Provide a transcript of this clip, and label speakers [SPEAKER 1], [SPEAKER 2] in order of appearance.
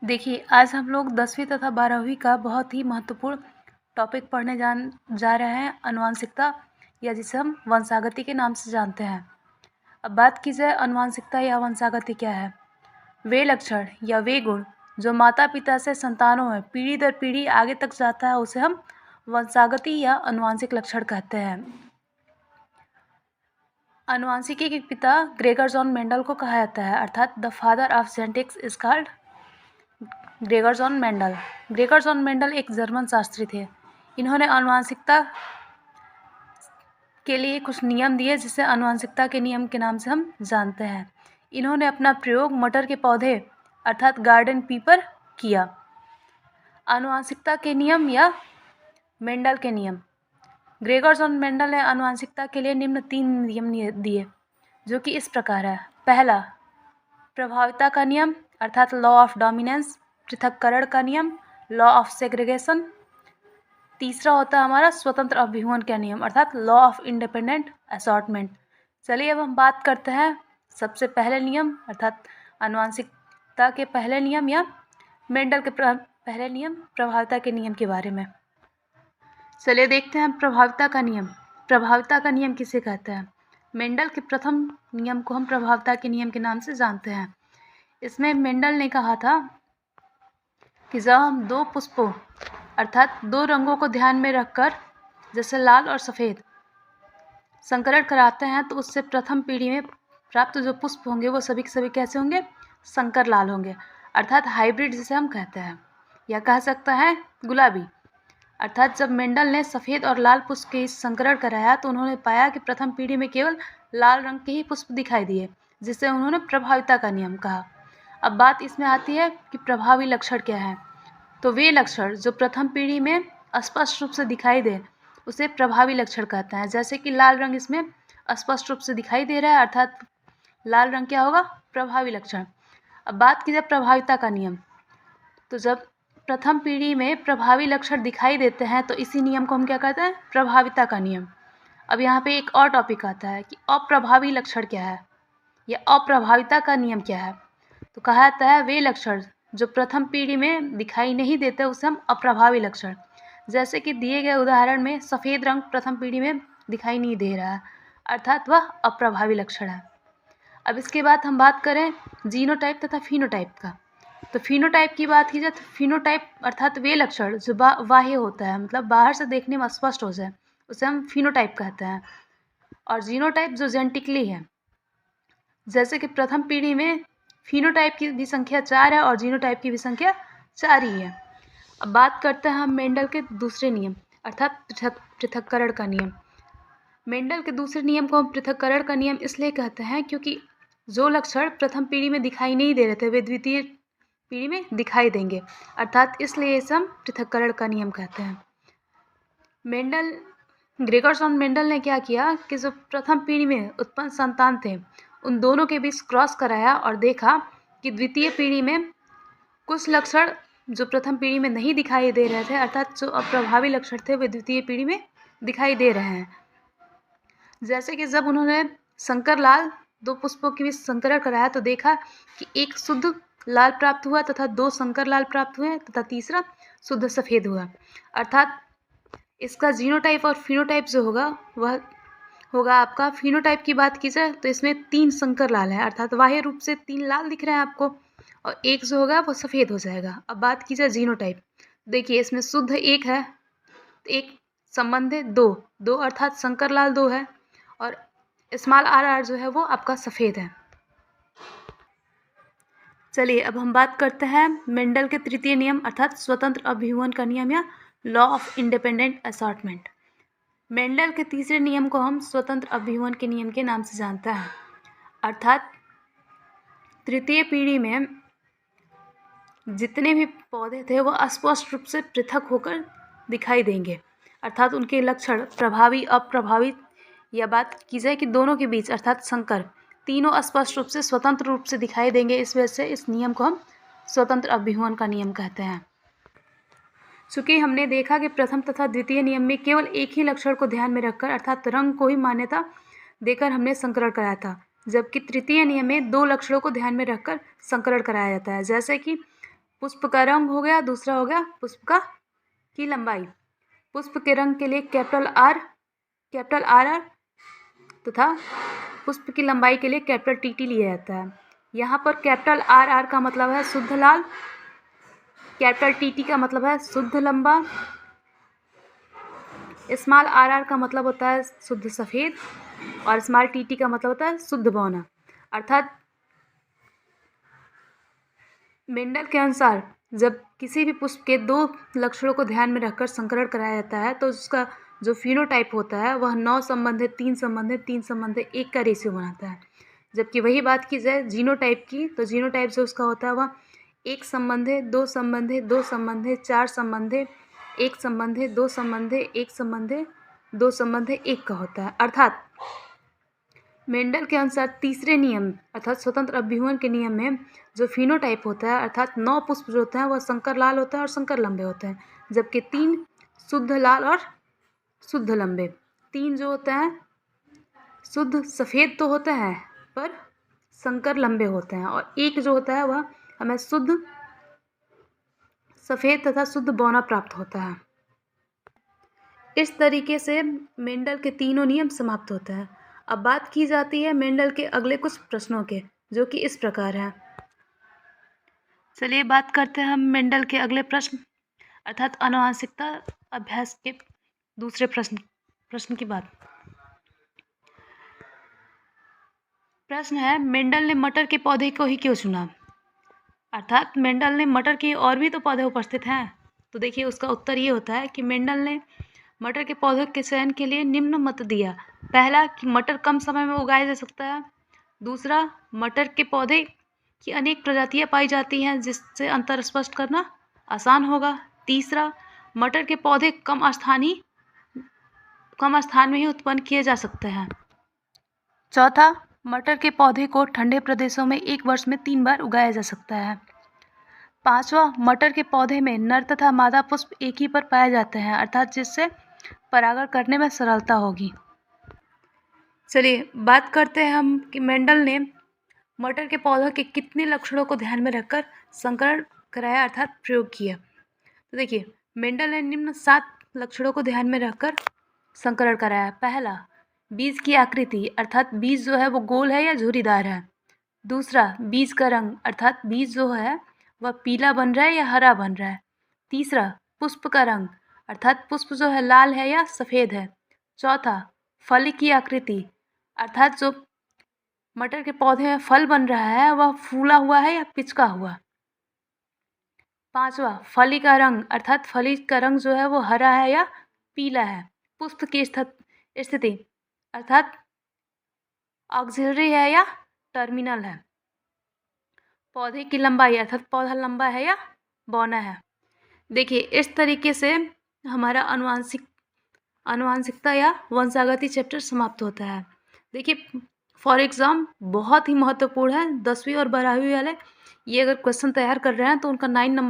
[SPEAKER 1] देखिए, आज हम लोग 10वीं तथा 12वीं का बहुत ही महत्वपूर्ण टॉपिक पढ़ने जा रहे हैं, आनुवंशिकता, या जिसे हम वंशागति के नाम से जानते हैं। अब बात की जाए आनुवंशिकता या वंशागति क्या है। वे लक्षण या वे गुण जो माता-पिता से संतानों में पीढ़ी दर पीढ़ी आगे तक जाता है, उसे हम वंशागति या आनुवंशिक लक्षण कहते हैं। आनुवंशिकी के पिता ग्रेगर जॉन मेंडल को कहा जाता है, अर्थात the father of genetics is called Gregor John Mendel. Gregor John Mendel एक जर्मन शास्त्री थे। इन्होंने आनुवंशिकता के लिए कुछ नियम दिए, जिसे आनुवंशिकता के नियम के नाम से हम जानते हैं। इन्होंने अपना प्रयोग मटर के पौधे अर्थात गार्डन पी पर किया। आनुवंशिकता के नियम या मेंडल के नियम। ग्रेगर जॉन मेंडल ने आनुवंशिकता के लिए निम्न 3 नियम दिए, जो कि इस प्रकार है। पहला, प्रभाविता का नियम अर्थात लॉ ऑफ डोमिनेंस। पृथक्करण का नियम, लॉ ऑफ सेग्रीगेशन। तीसरा होता है हमारा स्वतंत्र अभिहुवन का नियम अर्थात लॉ ऑफ इंडिपेंडेंट असॉर्टमेंट। चलिए अब हम बात करते हैं सबसे पहले नियम अर्थात आनुवंशिकता के पहले नियम या मेंडल के पहले नियम प्रभाविता के नियम के बारे में। चलिए देखते हैं प्रभाविता का नियम। प्रभाविता का नियम किसे कहते हैं? मेंडल के प्रथम नियम को हम प्रभाविता के नियम के नाम से जानते हैं। इसमें मेंडल ने कहा था कि जब हम दो पुष्पों अर्थात दो रंगों को ध्यान में रखकर, जैसे लाल और सफ़ेद, संकरण कराते हैं, तो उससे प्रथम पीढ़ी में प्राप्त जो पुष्प होंगे वो सभी के सभी कैसे होंगे? संकर लाल होंगे, अर्थात हाइब्रिड जिसे हम कहते हैं, या कह सकता है गुलाबी। अर्थात जब मेंडल ने सफ़ेद और लाल पुष्प के संकरण कराया तो उन्होंने पाया कि प्रथम पीढ़ी में केवल लाल रंग के ही पुष्प दिखाई दिए, जिसे उन्होंने प्रभाविता का नियम कहा। अब बात इसमें आती है कि प्रभावी लक्षण क्या है। तो वे लक्षण जो प्रथम पीढ़ी में स्पष्ट रूप से दिखाई दे उसे प्रभावी लक्षण कहते हैं। जैसे कि लाल रंग इसमें स्पष्ट रूप से दिखाई दे रहा है, अर्थात लाल रंग क्या होगा? प्रभावी लक्षण। अब बात की जाए प्रभाविता का नियम, तो जब प्रथम पीढ़ी में प्रभावी लक्षण दिखाई देते हैं तो इसी नियम को हम क्या कहते हैं? प्रभाविता का नियम। अब यहाँ पे एक और टॉपिक आता है कि अप्रभावी लक्षण क्या है या अप्रभाविता का नियम क्या है। तो कहा जाता है वे लक्षण जो प्रथम पीढ़ी में दिखाई नहीं देते उसे हम अप्रभावी लक्षण। जैसे कि दिए गए उदाहरण में सफ़ेद रंग प्रथम पीढ़ी में दिखाई नहीं दे रहा है, अर्थात वह अप्रभावी लक्षण है। अब इसके बाद हम बात करें जीनोटाइप तथा फिनोटाइप का। तो फिनोटाइप की बात की जाए तो फिनोटाइप अर्थात वे लक्षण जो बाह्य होता है, मतलब बाहर से देखने में स्पष्ट हो जाए, उसे हम फिनोटाइप कहते हैं। और जीनोटाइप जो जेनेटिकली है, जैसे कि प्रथम पीढ़ी में फिनोटाइप की भी संख्या 4 है और जीनोटाइप की भी संख्या 4 ही है। अब बात करते हैं हम मेंडल के दूसरे नियम अर्थात पृथक्करण का नियम। मेंडल के दूसरे नियम को हम पृथक्करण का नियम इसलिए कहते हैं क्योंकि जो लक्षण प्रथम पीढ़ी में दिखाई नहीं दे रहे थे वे द्वितीय पीढ़ी में दिखाई देंगे, अर्थात इसलिए इसे हम पृथक्करण का नियम कहते हैं। ग्रेगर जॉन मेंडल ने क्या किया कि जो प्रथम पीढ़ी में उत्पन्न संतान थे उन दोनों के बीच क्रॉस कराया और देखा कि द्वितीय पीढ़ी में कुछ लक्षण जो प्रथम पीढ़ी में नहीं दिखाई दे रहे थे, अर्थात जो अप्रभावी लक्षण थे, वे द्वितीय पीढ़ी में दिखाई दे रहे हैं। जैसे कि जब उन्होंने संकर लाल दो पुष्पों के बीच संकरण कराया तो देखा कि एक शुद्ध लाल प्राप्त हुआ तथा 2 संकर लाल प्राप्त हुए तथा तीसरा शुद्ध सफ़ेद हुआ। अर्थात इसका जीनोटाइप और फिनोटाइप जो होगा वह होगा आपका, फिनोटाइप की बात की जाए तो इसमें 3 संकर लाल है, अर्थात बाह्य रूप से 3 लाल दिख रहे हैं आपको, और एक जो होगा वो सफ़ेद हो जाएगा। अब बात की जाए जीनोटाइप, देखिए इसमें शुद्ध 1 है, एक संबंधित 2 अर्थात संकर लाल 2 है, और स्मॉल आर जो है वो आपका सफ़ेद है। चलिए अब हम बात करते हैं मेंडल के तृतीय नियम अर्थात स्वतंत्र अभिहुवन का नियम या law of independent assortment. Mendel के तीसरे नियम को हम स्वतंत्र अभिहुवन के नियम के नाम से जानते हैं, अर्थात तृतीय पीढ़ी में जितने भी पौधे थे वो स्पष्ट रूप से पृथक होकर दिखाई देंगे, अर्थात उनके लक्षण प्रभावी अप्रभावी, या बात की जाए कि दोनों के बीच अर्थात संकर, तीनों स्पष्ट रूप से स्वतंत्र रूप से दिखाई देंगे। इस वजह से इस नियम को हम स्वतंत्र अभिहुवन का नियम कहते हैं। चूँकि हमने देखा कि प्रथम तथा द्वितीय नियम में केवल एक ही लक्षण को ध्यान में रखकर अर्थात रंग को ही मान्यता देकर हमने संकरण कराया था, जबकि तृतीय नियम में 2 लक्षणों को ध्यान में रखकर संकरण कराया जाता है। जैसे कि पुष्प का रंग हो गया, दूसरा हो गया पुष्प की लंबाई। पुष्प के रंग के लिए कैपिटल आर तथा पुष्प की लंबाई के लिए कैपिटल टी लिया जाता है। यहाँ पर कैपिटल आर का मतलब है शुद्ध लाल, कैपिटल टी का मतलब है शुद्ध लंबा, स्मॉल आर का मतलब होता है शुद्ध सफ़ेद और स्मॉल टी का मतलब होता है शुद्ध बौना। अर्थात मेंडल के अनुसार जब किसी भी पुष्प के 2 लक्षणों को ध्यान में रखकर संकरण कराया जाता है तो उसका जो फिनोटाइप होता है वह 9 संबंधित 3 संबंधित 3 संबंधित 1 का रेशियो बनाता है। जबकि वही बात की जाए जीनोटाइप की, तो जीनोटाइप जो उसका होता है वह 1 संबंधित 2 संबंधित 2 संबंधित 4 संबंधित 1 संबंधित 2 संबंधित 1 संबंधित 2 संबंधित 1 का होता है। अर्थात मेंडल के अनुसार तीसरे नियम अर्थात स्वतंत्र अभिहुवन के नियम में जो फिनोटाइप होता है अर्थात 9 पुष्प जो होते हैं वह संकर लाल होता है और संकर लंबे होते हैं, जबकि 3 शुद्ध लाल और शुद्ध लंबे। 3 जो होते हैं शुद्ध सफ़ेद तो होते हैं पर संकर लंबे होते हैं, और 1 जो होता है वह हमें शुद्ध सफ़ेद तथा शुद्ध बौना प्राप्त होता है। इस तरीके से मेंडल के तीनों नियम समाप्त होते हैं। अब बात की जाती है मेंडल के अगले कुछ प्रश्नों के, जो कि इस प्रकार हैं। चलिए बात करते हैं हम मेंडल के अगले प्रश्न अर्थात आनुवंशिकता अभ्यास के दूसरे प्रश्न की बात। प्रश्न है, मेंडल ने मटर के पौधे को ही क्यों चुना? अर्थात मेंडल ने मटर के और भी तो पौधे उपस्थित हैं, तो देखिए उसका उत्तर ये होता है कि मेंडल ने मटर के पौधों के चयन के लिए निम्न मत दिया। पहला कि मटर कम समय में उगाया जा सकता है, दूसरा मटर के पौधे की अनेक प्रजातियां पाई जाती हैं जिससे अंतर स्पष्ट करना आसान होगा, तीसरा मटर के पौधे कम स्थान में ही उत्पन्न किए जा सकते हैं, चौथा मटर के पौधे को ठंडे प्रदेशों में 1 वर्ष में 3 बार उगाया जा सकता है, पांचवा मटर के पौधे में नर तथा मादा पुष्प एक ही पर पाए जाते हैं अर्थात जिससे परागण करने में सरलता होगी। चलिए बात करते हैं हम कि मेंडल ने मटर के पौधों के कितने लक्षणों को ध्यान में रखकर संकरण कराया अर्थात प्रयोग किया। तो देखिए मेंडल ने निम्न 7 लक्षणों को ध्यान में रखकर संकरण कराया। पहला, बीज की आकृति अर्थात बीज जो है वो गोल है या झुर्रीदार है। दूसरा, बीज का रंग अर्थात बीज जो है वह पीला बन रहा है या हरा बन रहा है। तीसरा, पुष्प का रंग अर्थात पुष्प जो है लाल है या सफ़ेद है। चौथा, फल की आकृति अर्थात जो मटर के पौधे में फल बन रहा है वह फूला हुआ है या पिचका हुआ। पांचवा, फली का रंग अर्थात फली का रंग जो है वो हरा है या पीला है। पुष्प की स्थिति अर्थात ऑक्सिलरी है या टर्मिनल है। पौधे की लंबाई अर्थात पौधा लंबा है या बौना है। देखिए इस तरीके से हमारा आनुवंशिकता या वंशागति चैप्टर समाप्त होता है। देखिए फॉर एग्जाम बहुत ही महत्वपूर्ण है 10वीं और 12वीं वाले, ये अगर क्वेश्चन तैयार कर रहे हैं तो उनका 9 नंबर